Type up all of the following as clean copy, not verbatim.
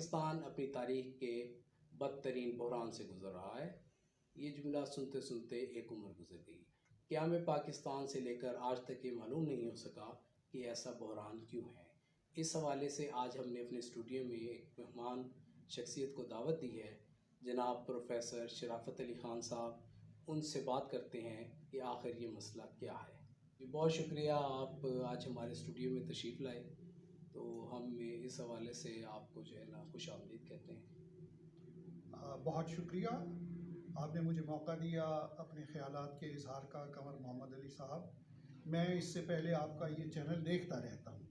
पाकिस्तान अपनी तारीख के बदतरीन बहरान से गुज़र रहा है। ये जुमला सुनते सुनते एक उम्र गुजर गई। क़याम पाकिस्तान से लेकर आज तक ये मालूम नहीं हो सका कि ऐसा बहरान क्यों है। इस हवाले से आज हमने अपने स्टूडियो में एक मेहमान शख्सियत को दावत दी है, जनाब प्रोफेसर शराफत अली ख़ान साहब। उनसे बात करते हैं कि आखिर ये मसला क्या है। जी बहुत शुक्रिया, आप आज हमारे स्टूडियो में तशरीफ़ लाए। तो हम इस हवाले से आपको जो है ना खुशामदीद कहते हैं। बहुत शुक्रिया, आपने मुझे मौका दिया अपने ख़यालात के इज़हार का। कमर मोहम्मद अली साहब, मैं इससे पहले आपका ये चैनल देखता रहता हूँ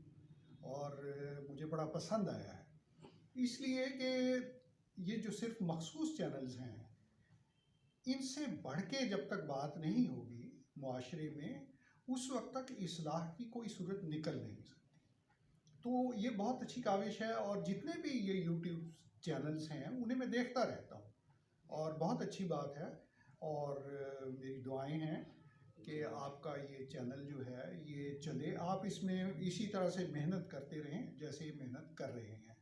और मुझे बड़ा पसंद आया है, इसलिए कि ये जो सिर्फ मखसूस चैनल्स हैं, इनसे बढ़ के जब तक बात नहीं होगी मुआशरे में, उस वक्त तक इस्लाह की कोई सूरत निकल नहीं सकती। तो ये बहुत अच्छी काविश है और जितने भी ये यूट्यूब चैनल्स हैं उन्हें मैं देखता रहता हूँ और बहुत अच्छी बात है। और मेरी दुआएं हैं कि आपका ये चैनल जो है ये चले, आप इसमें इसी तरह से मेहनत करते रहें जैसे ये मेहनत कर रहे हैं।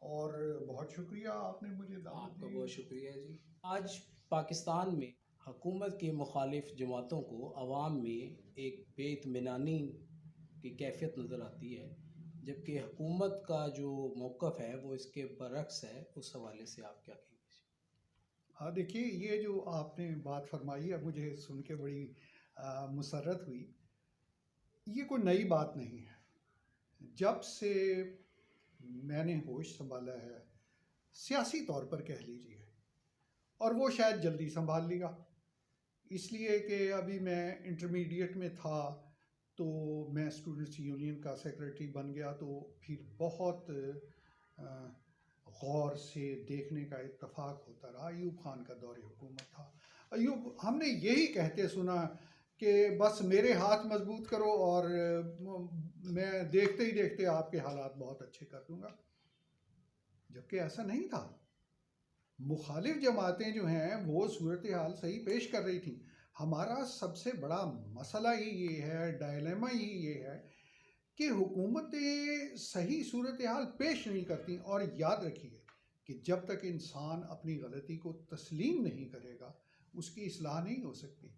और बहुत शुक्रिया, आपने मुझे दावत दी। आपका बहुत शुक्रिया जी। आज पाकिस्तान में हुकूमत के मुखालिफ जमातों को अवाम में एक बेइत्मीनानी की कैफियत नज़र आती है, जबकि हुकूमत का जो मौक़िफ़ है वो इसके बरक्स है। उस हवाले से आप क्या कहेंगे? हाँ देखिए, ये जो आपने बात फरमाई है मुझे सुन के बड़ी मुसर्रत हुई। ये कोई नई बात नहीं है। जब से मैंने होश संभाला है, सियासी तौर पर कह लीजिए, और वो शायद जल्दी संभाल लिया, इसलिए कि अभी मैं इंटरमीडिएट में था तो मैं स्टूडेंट्स यूनियन का सेक्रेटरी बन गया। तो फिर बहुत गौर से देखने का इत्तफाक होता रहा। अयूब खान का दौर हुकूमत था। अयूब, हमने यही कहते सुना कि बस मेरे हाथ मजबूत करो और मैं देखते ही देखते आपके हालात बहुत अच्छे कर दूंगा, जबकि ऐसा नहीं था। मुखालिफ जमातें जो हैं वो सूरत हाल सही पेश कर रही थी। हमारा सबसे बड़ा मसला ही ये है, डायलेमा ही ये है कि हुकूमतें सही सूरत हाल पेश नहीं करती। और याद रखिए कि जब तक इंसान अपनी गलती को तस्लीम नहीं करेगा उसकी इस्लाह नहीं हो सकती।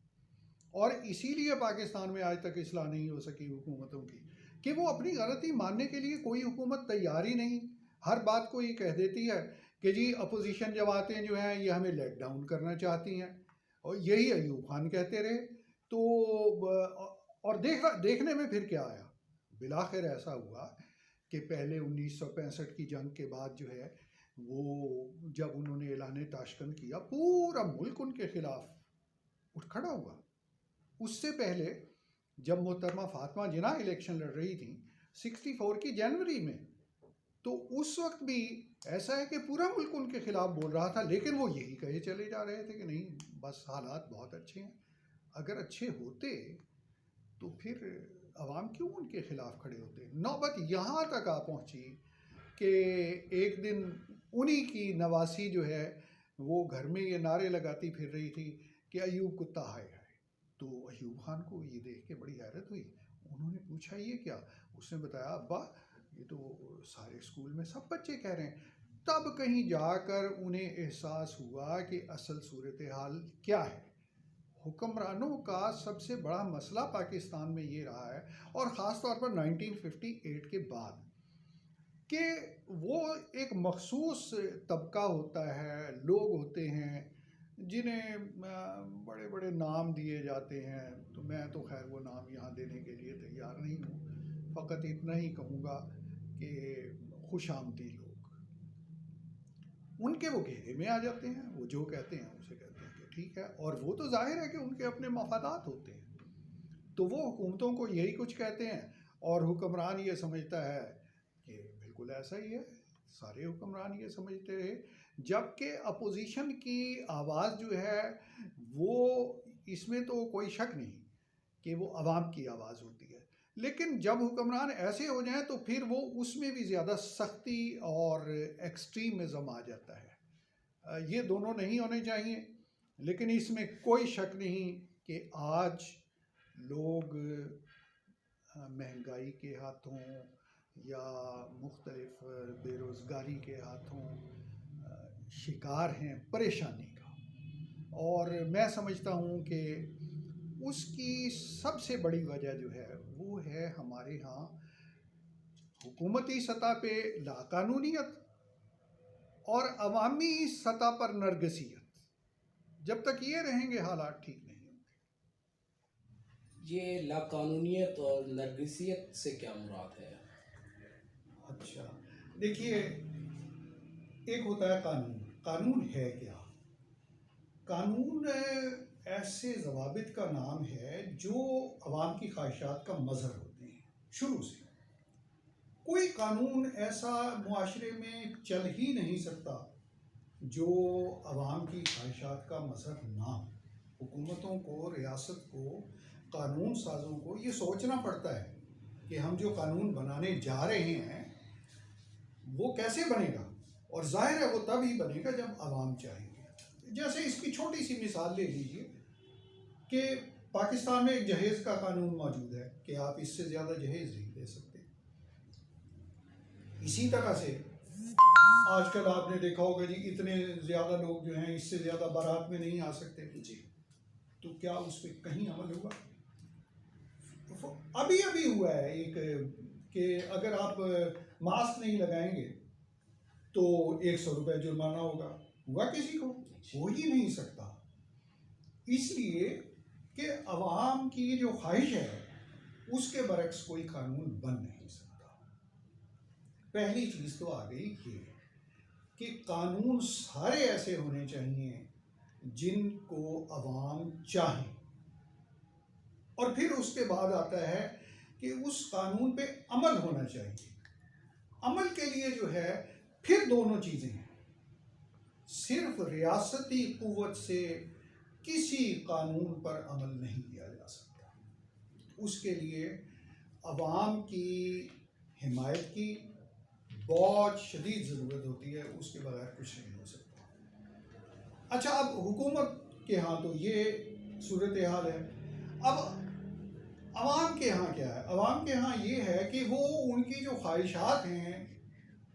और इसीलिए पाकिस्तान में आज तक इस्लाह नहीं हो सकी हुकूमतों की कि वो अपनी गलती मानने के लिए कोई हुकूमत तैयार ही नहीं। हर बात को ये कह देती है कि जी अपोजिशन जमातें जो हैं ये हमें लेट डाउन करना चाहती हैं, और यही अयूब खान कहते रहे। तो और देखने में फिर क्या आया, बिलाखिर ऐसा हुआ कि पहले 1965 की जंग के बाद जो है वो जब उन्होंने ऐलान ताशकंद किया, पूरा मुल्क उनके खिलाफ उठ खड़ा हुआ। उससे पहले जब मोहतरमा फातिमा जिन्ना इलेक्शन लड़ रही थी 64 की जनवरी में, तो उस वक्त भी ऐसा है कि पूरा मुल्क उनके खिलाफ बोल रहा था, लेकिन वो यही कहे चले जा रहे थे कि नहीं बस हालात बहुत अच्छे हैं। अगर अच्छे होते तो फिर अवाम क्यों उनके खिलाफ खड़े होते। नौबत यहाँ तक आ पहुँची कि एक दिन उन्हीं की नवासी जो है वो घर में ये नारे लगाती फिर रही थी कि अयूब कुत्ता हाय हाय। तो अयूब खान को ये देख के बड़ी हैरत हुई। उन्होंने पूछा ये क्या? उसने बताया अब्बा ये तो सारे स्कूल में सब बच्चे कह रहे हैं। तब कहीं जाकर उन्हें एहसास हुआ कि असल सूरत हाल क्या है। हुक्मरानों का सबसे बड़ा मसला पाकिस्तान में ये रहा है, और ख़ास तौर पर 1958 के बाद, कि वो एक मखसूस तबका होता है, लोग होते हैं जिन्हें बड़े बड़े नाम दिए जाते हैं। तो मैं तो खैर वो नाम यहाँ देने के लिए तैयार नहीं हूँ, फ़कत इतना ही कहूँगा कि खुशामदी लोग, उनके वो घेरे में आ जाते हैं। वो जो कहते हैं उसे कहते हैं कि ठीक है, और वो तो जाहिर है कि उनके अपने मफादात होते हैं। तो वो हुकूमतों को यही कुछ कहते हैं और हुक्मरान ये समझता है कि बिल्कुल ऐसा ही है। सारे हुक्मरान ये समझते रहे, जबकि अपोजिशन की आवाज़ जो है वो, इसमें तो कोई शक नहीं कि वो अवाम की आवाज़ होती है। लेकिन जब हुक्मरान ऐसे हो जाएं तो फिर वो उसमें भी ज़्यादा सख्ती और एक्सट्रीमिज़म आ जाता है। ये दोनों नहीं होने चाहिए। लेकिन इसमें कोई शक नहीं कि आज लोग महंगाई के हाथों या मुख्तलिफ बेरोज़गारी के हाथों शिकार हैं परेशानी का। और मैं समझता हूँ कि उसकी सबसे बड़ी वजह जो है वो है हमारे यहाँ हुकूमती सतह पे लाकानूनियत और अवामी सतह पर नरगसियत। जब तक ये रहेंगे हालात ठीक नहीं होंगे। ये लाकानूनियत और नरगिसियत से क्या मुराद है? अच्छा, देखिए, एक होता है कानून। कानून है क्या? कानून ऐसे ज़वाबित का नाम है जो अवाम की ख्वाहिशात का मज़हर होते हैं। शुरू से कोई कानून ऐसा मुआशरे में चल ही नहीं सकता जो अवाम की ख्वाहिशात का मज़हर ना हो। हुकूमतों को, रियासत को, कानून साजों को ये सोचना पड़ता है कि हम जो कानून बनाने जा रहे हैं वो कैसे बनेगा, और जाहिर है वो तब ही बनेगा जब अवाम चाहेंगे। जैसे इसकी छोटी सी मिसाल ले लीजिए कि पाकिस्तान में एक जहेज़ का कानून मौजूद है कि आप इससे ज़्यादा जहेज़ नहीं दे सकते। इसी तरह से आजकल आपने देखा होगा जी, इतने ज़्यादा लोग जो हैं इससे ज़्यादा बारात में नहीं आ सकते जी। तो क्या उस पर कहीं अमल होगा? अभी अभी हुआ है एक कि अगर आप मास्क नहीं लगाएंगे तो 100 रुपये जुर्माना होगा। हुआ किसी को? हो ही नहीं सकता। इसलिए कि अवाम की जो ख्वाहिश है उसके बरक्स कोई कानून बन नहीं सकता। पहली चीज़ तो आ गई कि कानून सारे ऐसे होने चाहिए जिनको अवाम चाहे, और फिर उसके बाद आता है कि उस कानून पे अमल होना चाहिए। अमल के लिए जो है फिर दोनों चीज़ें हैं। सिर्फ रियासती कुव्वत से किसी कानून पर अमल नहीं किया जा सकता। उसके लिए अवाम की हिमायत की बहुत शदीद ज़रूरत होती है, उसके बगैर कुछ नहीं हो सकता। अच्छा, अब हुकूमत के यहाँ तो ये सूरत हाल है। अब अवाम के यहाँ क्या है? अवाम के यहाँ ये है कि वो उनकी जो ख्वाहिशात हैं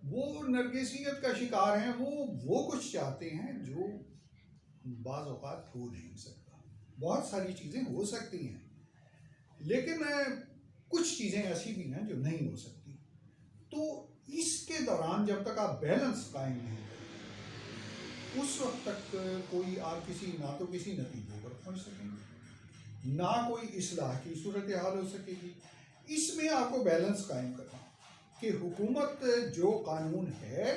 वो नरगिसियत का शिकार हैं। वो कुछ चाहते हैं जो बाज़ औक़ात हो नहीं सकता। बहुत सारी चीज़ें हो सकती हैं, लेकिन कुछ चीज़ें ऐसी भी हैं जो नहीं हो सकती। तो इसके दौरान जब तक आप बैलेंस कायम नहीं करें, उस वक्त तक कोई आप ना तो किसी नतीजे पर पहुंच सकेंगे, ना कोई इस्लाह की सूरत हाल हो सकेगी। इसमें आपको बैलेंस कायम करना कि हुकूमत जो कानून है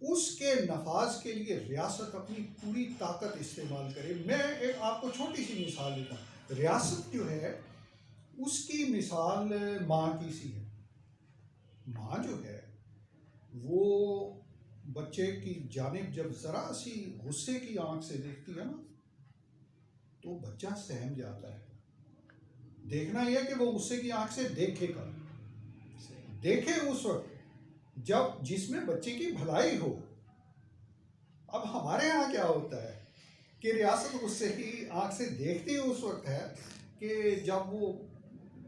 उसके नफाज के लिए रियासत अपनी पूरी ताकत इस्तेमाल करे। मैं एक आपको छोटी सी मिसाल देता हूँ। रियासत जो है उसकी मिसाल माँ की सी है। माँ जो है वो बच्चे की जानिब जब ज़रा सी गुस्से की आंख से देखती है ना, तो बच्चा सहम जाता है। देखना यह कि वो गुस्से की आंख से देखे कब, देखे उस वक्त जब जिसमें बच्चे की भलाई हो। अब हमारे यहाँ क्या होता है कि रियासत गुस्से की आंख से देखती उस वक्त है कि जब वो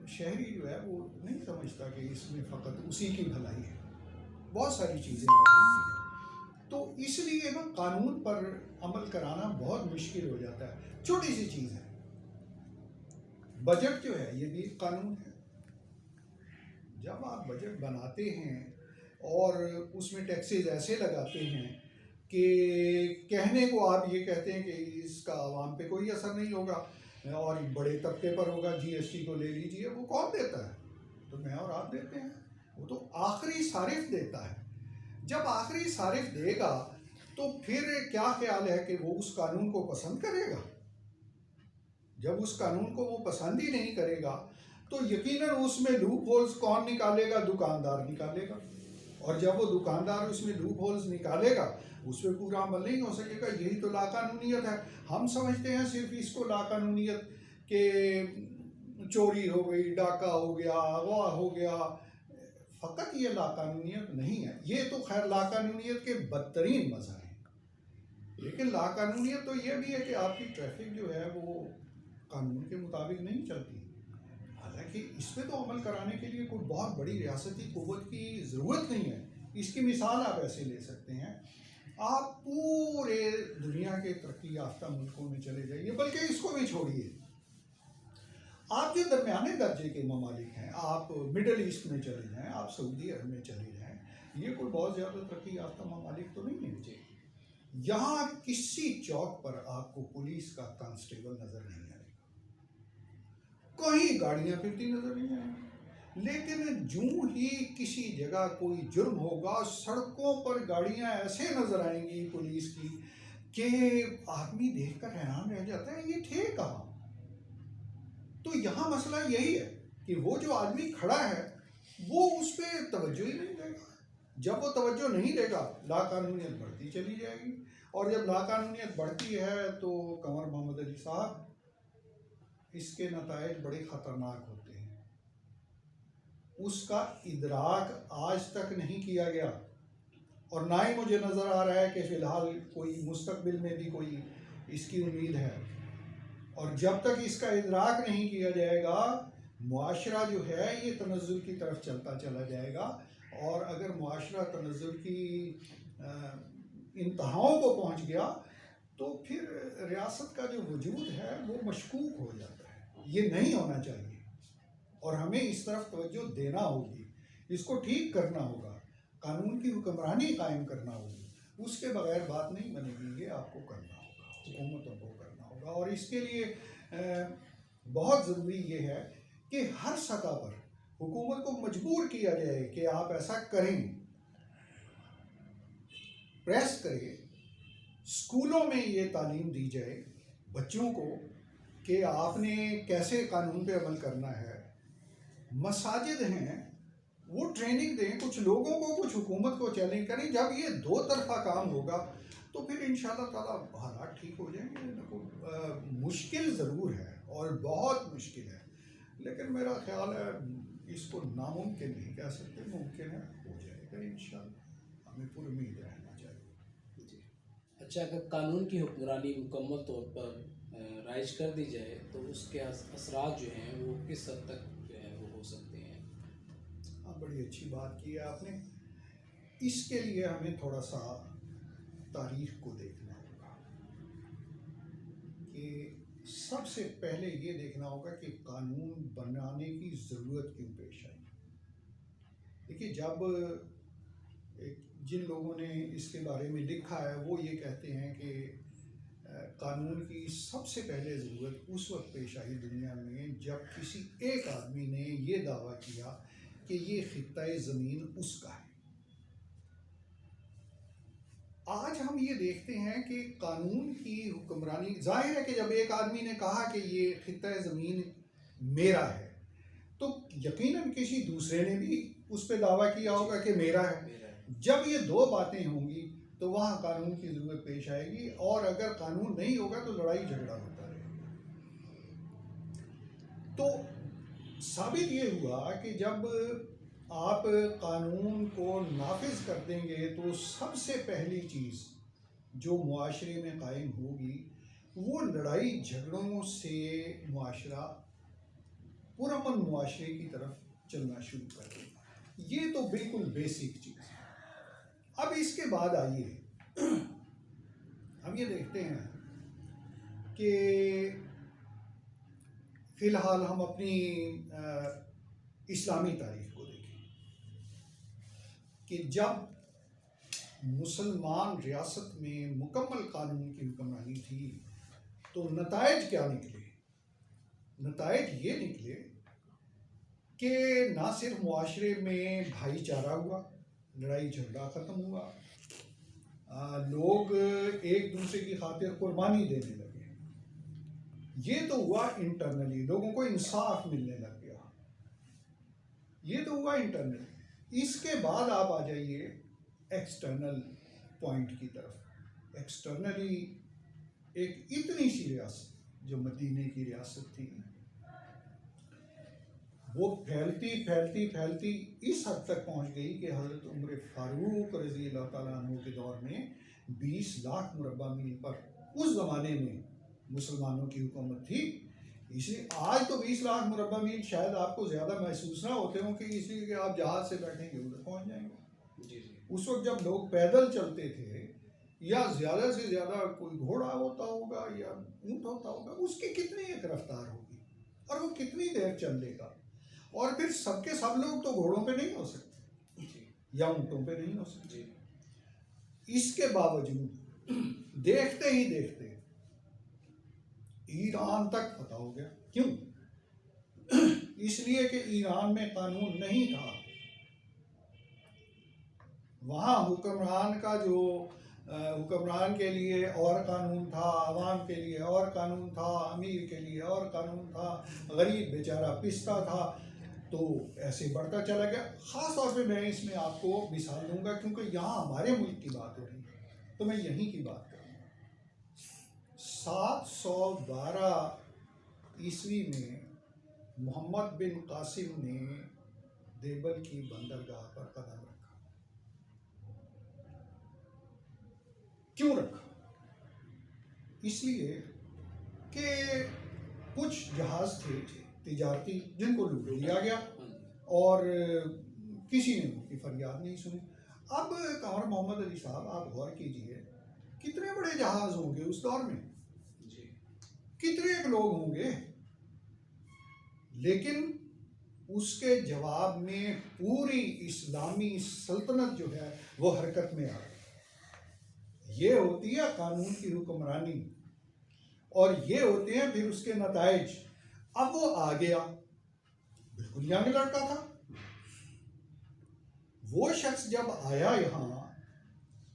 शहरी जो है वो नहीं समझता कि इसमें फ़कत उसी की भलाई है। बहुत सारी चीज़ें होती हैं। तो इसलिए ना कानून पर अमल कराना बहुत मुश्किल हो जाता है। छोटी सी चीज़ है, बजट जो है ये भी एक कानून है। जब आप बजट बनाते हैं और उसमें टैक्सेस ऐसे लगाते हैं कि कहने को आप ये कहते हैं कि इसका आवाम पे कोई असर नहीं होगा और बड़े तबके पर होगा, जीएसटी को ले लीजिए, वो कौन देता है? तो मैं और आप देते हैं। वो तो आखिरी सारिफ देता है। जब आखिरी सारिफ देगा तो फिर क्या ख्याल है कि वो उस कानून को पसंद करेगा? जब उस कानून को वो पसंद ही नहीं करेगा तो यकीनन उसमें लूप होल्स कौन निकालेगा? दुकानदार निकालेगा। और जब वो दुकानदार उसमें लूप होल्स निकालेगा उस पर पूरा अमल नहीं हो सकेगा। यही तो लाकानूनियत है। हम समझते हैं सिर्फ इसको लाकानूनियत के चोरी हो गई, डाका हो गया, अगवा हो गया। फ़कत ये लाकानूनियत नहीं है। ये तो खैर लाकानूनियत के बदतरीन मज़हर हैं, लेकिन लाकानूनियत तो ये भी है कि आपकी ट्रैफिक जो है वो कानून के मुताबिक नहीं चलती। हालांकि कि इस पर तो अमल कराने के लिए कोई बहुत बड़ी रियासती क़ुव्वत की ज़रूरत नहीं है। इसकी मिसाल आप ऐसे ले सकते हैं, आप पूरे दुनिया के तरक्की याफ्ता मुल्कों में चले जाइए, बल्कि इसको भी छोड़िए, आप जो दरमियाने दर्जे के ममालिक हैं, आप मिडल ईस्ट में चले जाएं, आप सऊदी अरब में चले जाएं, ये कोई बहुत ज़्यादा तरक्की याफ्ता ममालिक तो नहीं है। यहाँ किसी चौक पर आपको पुलिस का कांस्टेबल नज़र नहीं आएगा, कहीं गाड़ियाँ फिरती नज़र नहीं आएंगी। लेकिन जूं ही किसी जगह कोई जुर्म होगा, सड़कों पर गाड़ियाँ ऐसे नज़र आएंगी पुलिस की कि आदमी देखकर हैरान रह जाता है, ये थे कहाँ। तो यहाँ मसला यही है कि वो जो आदमी खड़ा है वो उस पर तवज्जो ही नहीं देगा। जब वो तवज्जो नहीं देगा, लाकानूनियत बढ़ती चली जाएगी, और जब लाकानूनियत बढ़ती है तो कंवर मोहम्मद अली साहब, इसके नताइज बड़े ख़तरनाक होते हैं। उसका इदराक आज तक नहीं किया गया, और ना ही मुझे नज़र आ रहा है कि फ़िलहाल कोई मुस्तकबिल में भी कोई इसकी उम्मीद है। और जब तक इसका इदराक नहीं किया जाएगा, मुआशरा जो है ये तनज़्ज़ुल की तरफ चलता चला जाएगा, और अगर मुआशरा तनज़्ज़ुल की इंतहाओं को पहुंच गया तो फिर रियासत का जो वजूद है वो मशकूक हो जाता है। ये नहीं होना चाहिए, और हमें इस तरफ तवज्जो देना होगी, इसको ठीक करना होगा, कानून की हुक्मरानी कायम करना होगी। उसके बगैर बात नहीं बनेगी, ये आपको करना होगा, हुकूमतों को करना होगा। और इसके लिए बहुत ज़रूरी ये है कि हर सतह पर हुकूमत को मजबूर किया जाए कि आप ऐसा करें, प्रेस करें, स्कूलों में ये तालीम दी जाए बच्चों को कि आपने कैसे कानून पे अमल करना है। मसाजिद हैं, वो ट्रेनिंग दें, कुछ लोगों को, कुछ हुकूमत को चैलेंज करें। जब ये दो तरफा काम होगा तो फिर इंशाअल्लाह ताला हालात ठीक हो जाएंगे। मुश्किल ज़रूर है और बहुत मुश्किल है, लेकिन मेरा ख्याल है इसको नामुमकिन नहीं कह सकते, मुमकिन है, हो जाएगा इंशाअल्लाह। हमें पूरी उम्मीद रहना चाहिए। जी अच्छा, अगर कानून की हुक्मरानी मुकम्मल तौर पर राइज कर दी जाए तो उसके असरात जो हैं वो किस हद तक जो है वो हो सकते हैं? हाँ, बड़ी अच्छी बात की है आपने। इसके लिए हमें थोड़ा सा तारीख को देखना होगा कि सबसे पहले ये देखना होगा कि कानून बनाने की ज़रूरत क्यों पेश आई। देखिए, जब जिन लोगों ने इसके बारे में लिखा है वो ये कहते हैं कि कानून की सबसे पहले ज़रूरत उस वक्त पेश आई दुनिया में जब किसी एक आदमी ने ये दावा किया कि ये खित्ता ज़मीन उसका है। आज हम ये देखते हैं कि कानून की हुक्मरानी, जाहिर है कि जब एक आदमी ने कहा कि ये खित्ता ज़मीन मेरा है तो यकीनन किसी दूसरे ने भी उस पर दावा किया होगा कि मेरा है। जब ये दो बातें होंगी तो वहाँ कानून की ज़रूरत पेश आएगी, और अगर कानून नहीं होगा तो लड़ाई झगड़ा होता रहेगा। तो साबित ये हुआ कि जब आप कानून को नाफिज कर देंगे तो सबसे पहली चीज़ जो मुआशरे में कायम होगी वो लड़ाई झगड़ों से मुआशरा पुरअमन मुआशरे की तरफ चलना शुरू कर देगा। ये तो बिल्कुल बेसिक चीज़ है। अब इसके बाद आइए हम ये देखते हैं कि फ़िलहाल हम अपनी इस्लामी तारीख को देखें कि जब मुसलमान रियासत में मुकम्मल कानून की हुक्मरानी थी तो नताइज क्या निकले? नताइज ये निकले कि ना सिर्फ मुआशरे में भाईचारा हुआ, लड़ाई झगड़ा ख़त्म हुआ, लोग एक दूसरे की खातिर कुर्बानी देने लगे। ये तो हुआ इंटरनली, लोगों को इंसाफ मिलने लग गया। ये तो हुआ इंटरनली। इसके बाद आप आ जाइए एक्सटर्नल पॉइंट की तरफ। एक्सटर्नली एक इतनी सी रियासत जो मदीने की रियासत थी वो फैलती फैलती फैलती इस हद तक पहुंच गई कि हज़रत उमर फ़ारूक रज़ी अल्लाह ताला अन्हु के दौर में 20 लाख मुरब्बा मील पर उस ज़माने में मुसलमानों की हुकूमत थी इसलिए आज तो 20 लाख मुरब्बा मील शायद आपको ज़्यादा महसूस ना होते हों, कि इसलिए कि आप जहाज़ से बैठेंगे उधर पहुंच जाएंगे। जी जी। उस वक्त जब लोग पैदल चलते थे, या ज़्यादा से ज़्यादा कोई घोड़ा होता होगा या ऊँट होता होगा, उसकी कितनी एक रफ्तार होगी और वो कितनी देर चल लेगा। और फिर सबके सब लोग तो घोड़ों पे नहीं हो सकते जी या ऊँटों पे नहीं हो सकते। जी। इसके बावजूद देखते ही देखते ईरान तक फतह हो गया। क्यों? इसलिए कि ईरान में कानून नहीं था। वहाँ हुक्मरान का जो हुक्मरान के लिए और कानून था, आवाम के लिए और कानून था, अमीर के लिए और कानून था, गरीब बेचारा पिसता था। तो ऐसे बढ़ता चला गया। ख़ास तौर पे मैं इसमें आपको मिसाल दूंगा, क्योंकि यहाँ हमारे मुल्क की बात हो रही है, तो मैं यहीं की बात करूँगा। 712 ईस्वी में मोहम्मद बिन कासिम ने देवल की बंदरगाह पर कदम रखा। क्यों रखा? इसलिए कि कुछ जहाज थे तिजारती जिनको लूट लिया गया और किसी ने उनकी फरियाद नहीं सुनी। अब कामर मोहम्मद अली साहब, आप गौर कीजिए, कितने बड़े जहाज होंगे उस दौर में, कितने लोग होंगे, लेकिन उसके जवाब में पूरी इस्लामी सल्तनत जो है वो हरकत में आ गई। ये होती है कानून की हुक्मरानी और ये होते हैं फिर उसके नताइज। अब वो आ गया, बिल्कुल यंग लड़का था। वो शख्स जब आया यहाँ,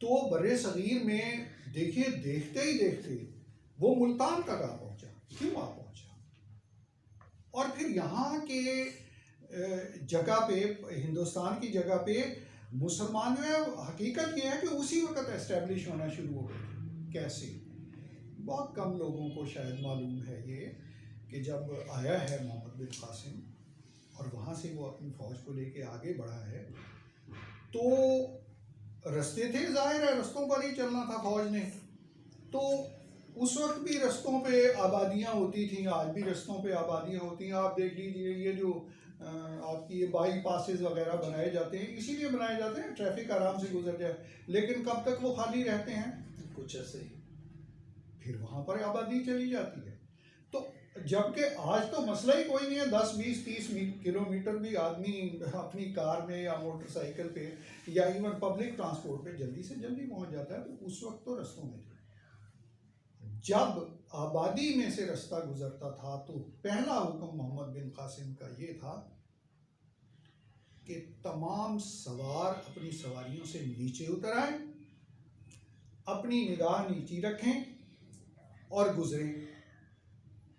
तो बड़े सगीर में देखिए, देखते ही देखते वो मुल्तान तक आ पहुंचा। क्यों आ पहुंचा? और फिर यहाँ के जगह पे, हिंदुस्तान की जगह पे मुसलमान जो है, हकीकत ये है कि उसी वक्त एस्टेब्लिश होना शुरू हो गए। कैसे? बहुत कम लोगों को शायद मालूम है ये, कि जब आया है मोहम्मद बिन कासिम और वहाँ से वो अपनी फ़ौज को लेके आगे बढ़ा है, तो रास्ते थे, जाहिर है रस्तों पर ही चलना था फ़ौज ने। तो उस वक्त भी रस्तों पे आबादियाँ होती थी, आज भी रस्तों पे आबादियाँ होती हैं। आप देख लीजिए, ये जो आपकी ये बाई पासेस वगैरह बनाए जाते हैं, इसीलिए बनाए जाते हैं ट्रैफिक आराम से गुजर जाए। लेकिन कब तक वो खाली रहते हैं? कुछ ऐसे ही। फिर वहाँ पर आबादी चली जाती है। तो जबकि आज तो मसला ही कोई नहीं है, 10, 20, 30 किलोमीटर भी आदमी अपनी कार में या मोटरसाइकिल पे या इवन पब्लिक ट्रांसपोर्ट पे जल्दी से जल्दी पहुँच जाता है। तो उस वक्त तो रस्तों में थे। जब आबादी में से रास्ता गुजरता था, तो पहला हुक्म मोहम्मद बिन कासिम का ये था कि तमाम सवार अपनी सवारियों से नीचे उतर आए, अपनी निगाह नीचे रखें और गुजरें।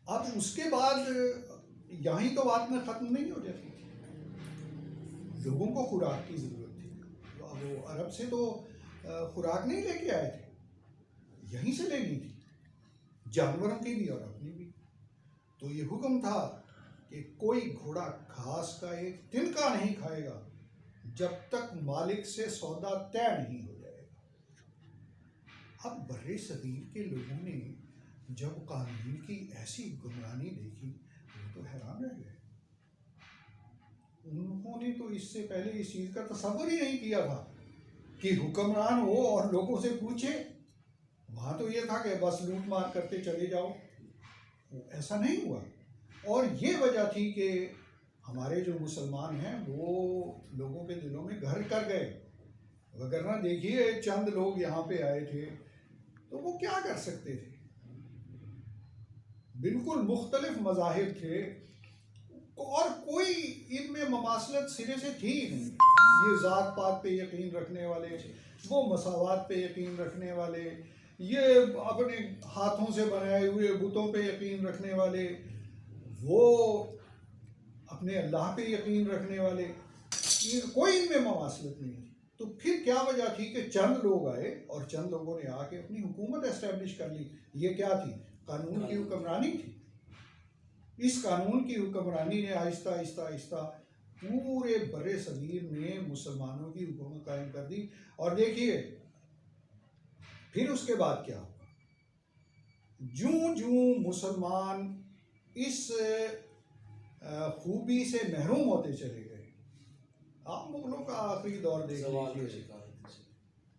अब उसके बाद यहीं तो बात में ख़त्म नहीं हो जाती थी। लोगों को खुराक की ज़रूरत थी। वो अरब से तो खुराक नहीं लेके आए थे, यहीं से लेनी थी, जानवरों की भी और अपनी भी। तो ये हुक्म था कि कोई घोड़ा घास का एक तिनका नहीं खाएगा जब तक मालिक से सौदा तय नहीं हो जाएगा। अब बर्रे सगीर के लोगों ने जब कानून की ऐसी गुमरानी देखी, वो तो हैरान रह गए। उन्होंने तो इससे पहले इस चीज़ का तसव्वुर ही नहीं किया था कि हुक्मरान हो और लोगों से पूछे। वहाँ तो ये था कि बस लूट मार करते चले जाओ, ऐसा नहीं हुआ। और ये वजह थी कि हमारे जो मुसलमान हैं वो लोगों के दिलों में घर कर गए। वगरना देखिए, चंद लोग यहाँ पे आए थे तो वो क्या कर सकते थे? बिल्कुल मुख्तलिफ मज़ाहिब थे और कोई इनमें ममासलत सिरे से थी ही नहीं। ये ज़ात पात पे यकीन रखने वाले, वो मसावात पे यकीन रखने वाले, ये अपने हाथों से बनाए हुए बुतों पे यकीन रखने वाले, वो अपने अल्लाह पे यकीन रखने वाले, कोई इनमें ममासलत नहीं थी। तो फिर क्या वजह थी कि चंद लोग आए और चंद लोगों ने आके अपनी हुकूमत एस्टेब्लिश कर ली। ये क्या थी? कानून की हुक्मरानी थी। इस कानून की हुक्मरानी ने आहिस्ता आहिस्ता आहिस्ता पूरे बड़े सगीर में मुसलमानों की हुकूमत कायम कर दी। और देखिए फिर उसके बाद क्या हुआ। जूं जूं मुसलमान इस खूबी से महरूम होते चले गए। आप मुगलों का आखिरी दौर देख लीजिए,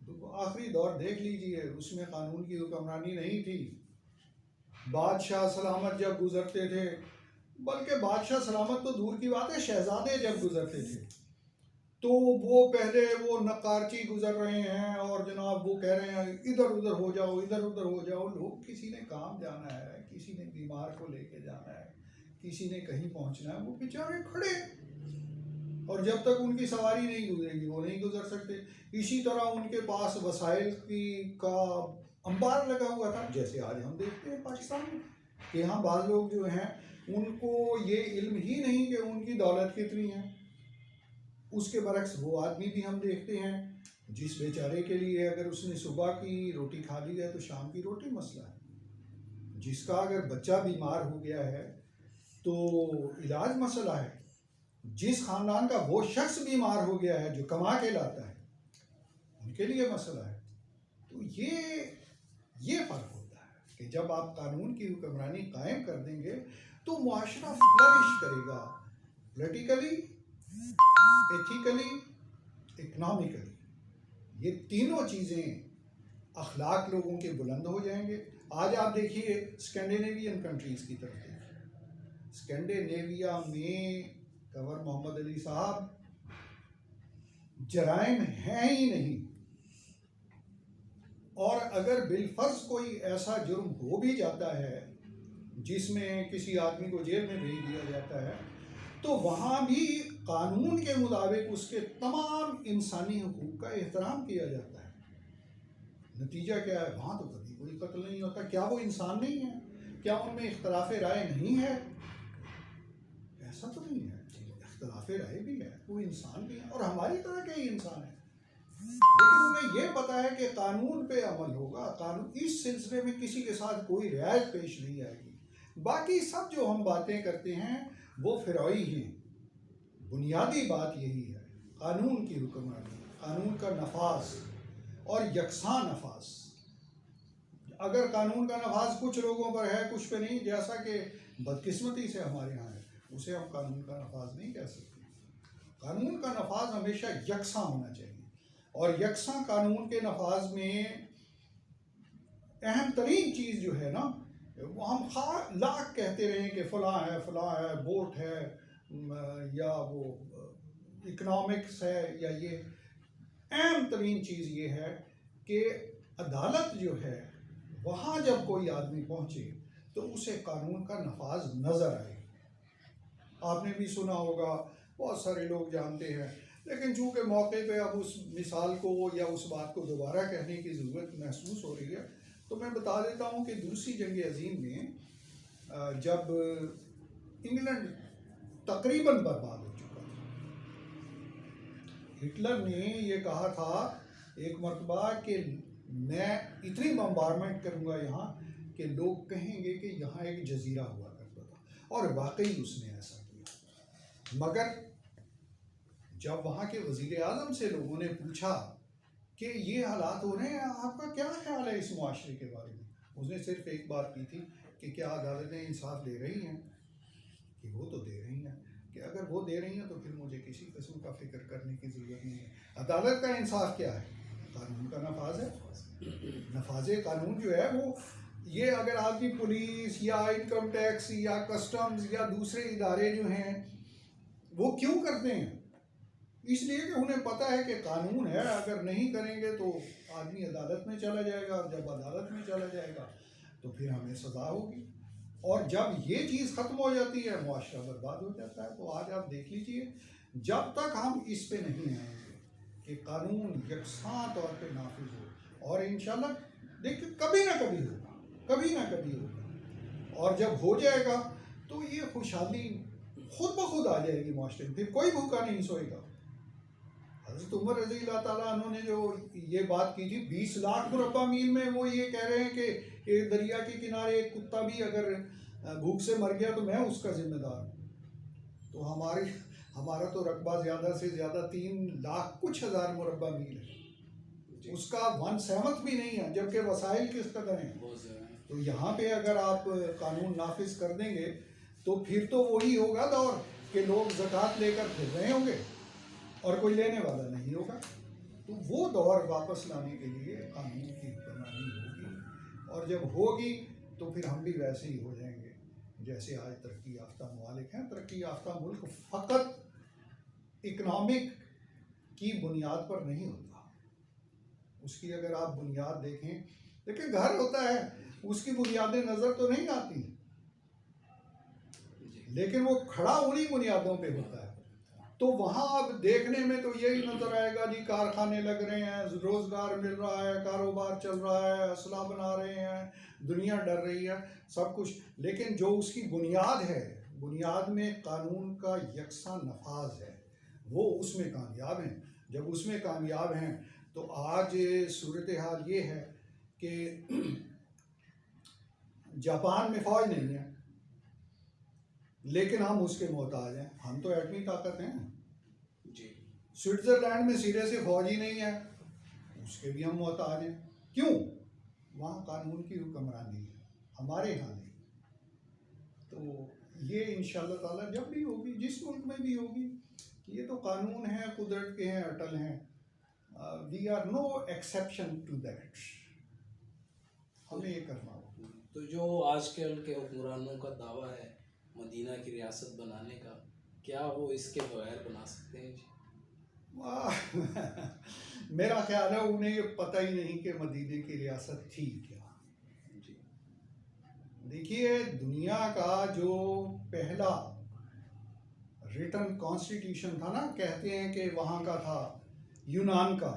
तो आखिरी दौर देख लीजिए, उसमें कानून की हुक्मरानी नहीं थी। बादशाह सलामत जब गुजरते थे, बल्कि बादशाह सलामत तो दूर की बात है, शहजादे जब गुजरते थे तो वो पहले वो नकारची गुजर रहे हैं और जनाब वो कह रहे हैं इधर उधर हो जाओ, इधर उधर हो जाओ। लोग, किसी ने काम जाना है, किसी ने बीमार को लेके जाना है, किसी ने कहीं पहुंचना है, वो बेचारे खड़े, और जब तक उनकी सवारी नहीं गुजरेगी वो नहीं गुजर सकते। इसी तरह उनके पास वसाइल की का अंबार लगा हुआ था, जैसे आज हम देखते हैं पाकिस्तान में कि यहाँ बाज़ लोग जो हैं उनको ये इल्म ही नहीं कि उनकी दौलत कितनी है। उसके बरक्स वो आदमी भी हम देखते हैं जिस बेचारे के लिए अगर उसने सुबह की रोटी खा ली है तो शाम की रोटी मसला है, जिसका अगर बच्चा बीमार हो गया है तो इलाज मसला है, जिस खानदान का वो शख्स बीमार हो गया है जो कमा के लाता है उनके लिए मसला है। तो ये फ़र्क होता है कि जब आप कानून की हुक्मरानी कायम कर देंगे तो मुआशरा फ्लरिश करेगा, पॉलिटिकली, एथिकली, इकनॉमिकली। ये तीनों चीज़ें अखलाक लोगों के बुलंद हो जाएंगे। आज आप देखिए स्कैंडिनेवियन कंट्रीज़ की तरफ देखिए, स्कैंडिनेविया में गवर्नर मोहम्मद अली साहब जराइम हैं ही नहीं, और अगर बिलफर्ज कोई ऐसा जुर्म हो भी जाता है जिसमें किसी आदमी को जेल में भेज दिया जाता है तो वहाँ भी कानून के मुताबिक उसके तमाम इंसानी हुकूक का एहतराम किया जाता है। नतीजा क्या है, वहाँ तो कभी कोई कत्ल नहीं होता। क्या वो इंसान नहीं है? क्या उनमें इख्तलाफ राय नहीं है? ऐसा तो नहीं है, इख्तलाफ राय भी है, वो इंसान भी है और हमारी तरह के ही इंसान है, लेकिन उन्हें ये पता है कि कानून पे अमल होगा, कानून, इस सिलसिले में किसी के साथ कोई रियायत पेश नहीं आएगी। बाकी सब जो हम बातें करते हैं वो फिरौई हैं। बुनियादी बात यही है, कानून की हुक्मरानी, कानून का नफाज और यकसा नफाज। अगर कानून का नफाज कुछ लोगों पर है, कुछ पे नहीं, जैसा कि बदकिस्मती से हमारे यहाँ है, उसे हम कानून का नफाज नहीं कह सकते। कानून का नफाज हमेशा यकसा होना चाहिए, और यकसा कानून के नफाज में अहम तरीन चीज़ जो है ना, वो हम लाख कहते रहें कि फ़लाँ है, वोट है, या वो इकनॉमिक्स है, या ये अहम तरीन चीज़ ये है कि अदालत जो है वहाँ जब कोई आदमी पहुँचे तो उसे कानून का नफाज नज़र आए। आपने भी सुना होगा, बहुत सारे लोग जानते हैं, लेकिन चूँकि मौके पे अब उस मिसाल को या उस बात को दोबारा कहने की ज़रूरत महसूस हो रही है, तो मैं बता देता हूँ कि दूसरी जंग अज़ीम में जब इंग्लैंड तकरीबन बर्बाद हो चुका था, हिटलर ने ये कहा था एक मरतबा कि मैं इतनी बम्बारमेंट करूँगा यहाँ कि लोग कहेंगे कि यहाँ एक जजीरा हुआ करता था, और वाकई उसने ऐसा किया। मगर जब वहाँ के वज़ीर आज़म से लोगों ने पूछा कि ये हालात हो रहे हैं, आपका क्या ख्याल है इस मुआशरे के बारे में, उसने सिर्फ एक बात की थी कि क्या अदालतें इंसाफ दे रही हैं, कि वो तो दे रही हैं, कि अगर वो दे रही हैं तो फिर मुझे किसी किस्म का फिक्र करने की ज़रूरत नहीं है। अदालत का इंसाफ क्या है? कानून का नफाज है। नफाज कानून जो है वो ये, अगर आपकी पुलिस या इनकम टैक्स या कस्टम्स या दूसरे इदारे जो हैं वो क्यों करते हैं? इसलिए कि उन्हें पता है कि कानून है, अगर नहीं करेंगे तो आदमी अदालत में चला जाएगा, और जब अदालत में चला जाएगा तो फिर हमें सज़ा होगी, और जब ये चीज़ ख़त्म हो जाती है मुआशरा बर्बाद हो जाता है। तो आज आप देख लीजिए, जब तक हम इस पे नहीं आएंगे कि कानून यकसां तौर पे नाफिज हो, और इंशाल्लाह देखिए कभी ना कभी होगा, कभी ना कभी होगा, और जब हो जाएगा तो ये खुशहाली खुद ब खुद आ जाएगी मुआशरे में, फिर कोई भूखा नहीं सोएगा। हज़रत उमर रज़ी अल्लाह ताला अन्हु ने जो ये बात की थी 20 लाख मुरब्बा मील में, वो ये कह रहे हैं कि एक दरिया के किनारे एक कुत्ता भी अगर भूख से मर गया तो मैं उसका जिम्मेदार हूँ। तो हमारा तो रकबा ज़्यादा से ज़्यादा 3 लाख कुछ हज़ार मुरब्बा मील है, उसका 1/7 भी नहीं है, जबकि वसाइल किस कदर हैं। तो यहाँ पे अगर आप कानून नाफिज कर देंगे तो फिर तो वही होगा दौर कि लोग ज़कात लेकर फिर रहे होंगे और कोई लेने वाला नहीं होगा। तो वो दौर वापस लाने के लिए कानून की हुक्मरानी होगी, और जब होगी तो फिर हम भी वैसे ही हो जाएंगे जैसे आज तरक्की याफ्ता ममालिक हैं। तरक्की याफ्ता मुल्क फ़कत इकनॉमिक की बुनियाद पर नहीं होता, उसकी अगर आप बुनियाद देखें, लेकिन घर होता है उसकी बुनियादें नज़र तो नहीं आती, लेकिन वो खड़ा उन्हीं बुनियादों पे होता है। तो वहाँ अब देखने में तो यही नज़र आएगा जी, कारखाने लग रहे हैं, रोज़गार मिल रहा है, कारोबार चल रहा है, असला बना रहे हैं, दुनिया डर रही है, सब कुछ। लेकिन जो उसकी बुनियाद है, बुनियाद में कानून का यकसा नफाज है, वो उसमें कामयाब हैं। जब उसमें कामयाब हैं तो आज सूरत हाल ये है कि जापान में फ़ौज नहीं है लेकिन हम उसके मोहताज हैं। हम तो एटमी ताकत हैं जी। स्विट्ज़रलैंड में सिरे से फ़ौज ही नहीं है, उसके भी हम मोहताज हैं। क्यों? वहाँ कानून की हुक्मरानी है, हमारे यहाँ नहीं। तो ये इंशाअल्लाह ताला जब भी होगी, जिस मुल्क में भी होगी, ये तो कानून है, कुदरत के हैं, अटल हैं। We are no exception to that. हमें ये करना होगा। तो जो आजकल के हुक्मरानों का दावा है मदीना की रियासत बनाने का, क्या वो इसके बगैर बना सकते हैं जी? मेरा ख्याल है उन्हें ये पता ही नहीं कि मदीने की रियासत थी क्या। जी। देखिए, दुनिया का जो पहला रिटन कॉन्स्टिट्यूशन था ना, कहते हैं कि वहाँ का था यूनान का।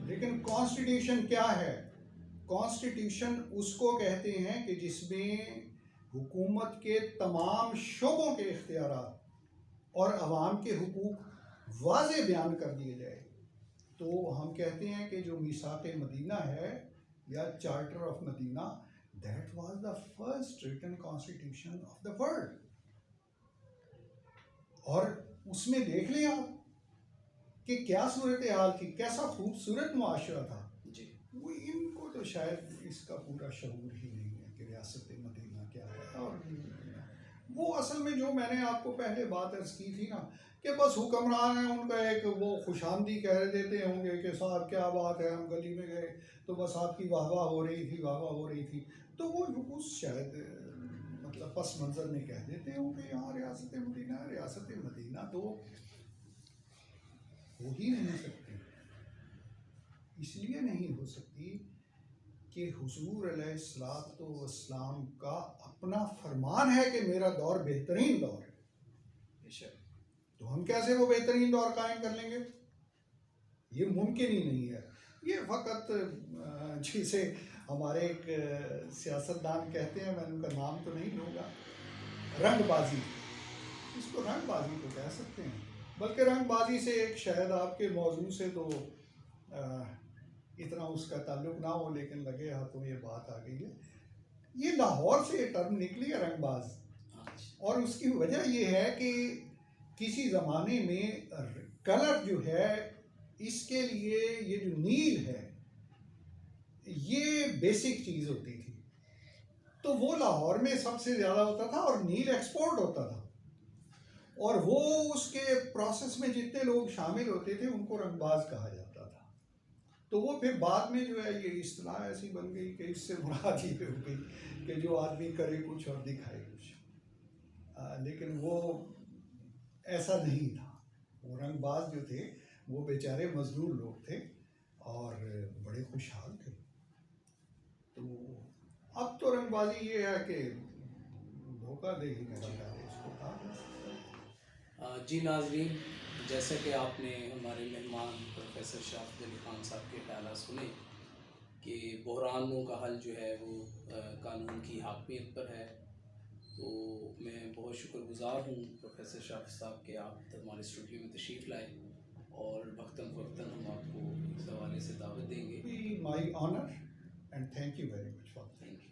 लेकिन कॉन्स्टिट्यूशन क्या है? कॉन्स्टिट्यूशन उसको कहते हैं कि जिसमें हुकूमत के तमाम शोबों के इख्तियारात और अवाम के हुकूक वाज़े बयान कर दिए जाए। तो हम कहते हैं कि जो मीसाक मदीना है या charter of Medina, that was the first written constitution of the world. और उसमें देख लें आप कि क्या सूरत हाल थी, कैसा खूबसूरत मुआशरा था जी। वो। इनको तो शायद इसका पूरा शऊर ही नहीं है कि रियासत मदीना क्या है। और वो असल में जो मैंने आपको पहले बात अर्ज़ की थी ना, कि बस हुक्मरान हैं, उनका एक वो खुशामदी कह देते होंगे कि साहब क्या बात है, हम गली में गए तो बस आपकी वाह वाह हो रही थी, वाह वाह हो रही थी। तो वो उस शायद मतलब पस मंज़र में कह देते होंगे यहाँ रियासत मदीना है। रियासत मदीना तो हो ही नहीं सकती। इसलिए नहीं हो सकती कि हुजूर अलैहिस्सलाम का अपना फरमान है कि मेरा दौर बेहतरीन दौर है। बेशक, तो हम कैसे वो बेहतरीन दौर कायम कर लेंगे? ये मुमकिन ही नहीं है। ये फ़कत जिसे हमारे एक सियासतदान कहते हैं, मैं उनका नाम तो नहीं लूँगा, रंगबाजी। इसको रंगबाजी तो कह सकते हैं, बल्कि रंगबाजी से एक शायद आपके मौजू से तो इतना उसका ताल्लुक़ ना हो, लेकिन लगे हाथों ये बात आ गई है। ये लाहौर से टर्म निकली है रंगबाज, और उसकी वजह ये है कि किसी ज़माने में कलर जो है, इसके लिए ये जो नील है ये बेसिक चीज़ होती थी। तो वो लाहौर में सबसे ज़्यादा होता था और नील एक्सपोर्ट होता था, और वो उसके प्रोसेस में जितने लोग शामिल होते थे उनको रंगबाज कहा जाता था। तो वो फिर बाद में जो है ये इस्तिलाह ऐसी बन गई कि इससे मुराद ये हो गई कि जो आदमी करे कुछ और दिखाए कुछ। लेकिन वो ऐसा नहीं था। वो रंगबाज जो थे वो बेचारे मजदूर लोग थे और बड़े खुशहाल थे। तो अब तो रंगबाजी ये है कि धोखा दे ही मेरा ख्याल है इसको कहा। जी नाज़रीन, जैसे कि आपने हमारे मेहमान प्रोफेसर शाफिद अली खान साहब के ख्याल सुने कि बहरानों का हल जो है वो कानून की हाकमियत पर है, तो मैं बहुत शुक्रगुज़ार हूँ प्रोफेसर शाफिद साहब के आप हमारे स्टूडियो में तशरीफ़ लाए, और वक्तन फ़वक्तन हम आपको इस हवाले से दावत देंगे। My honour and thank you very much for. Thank you.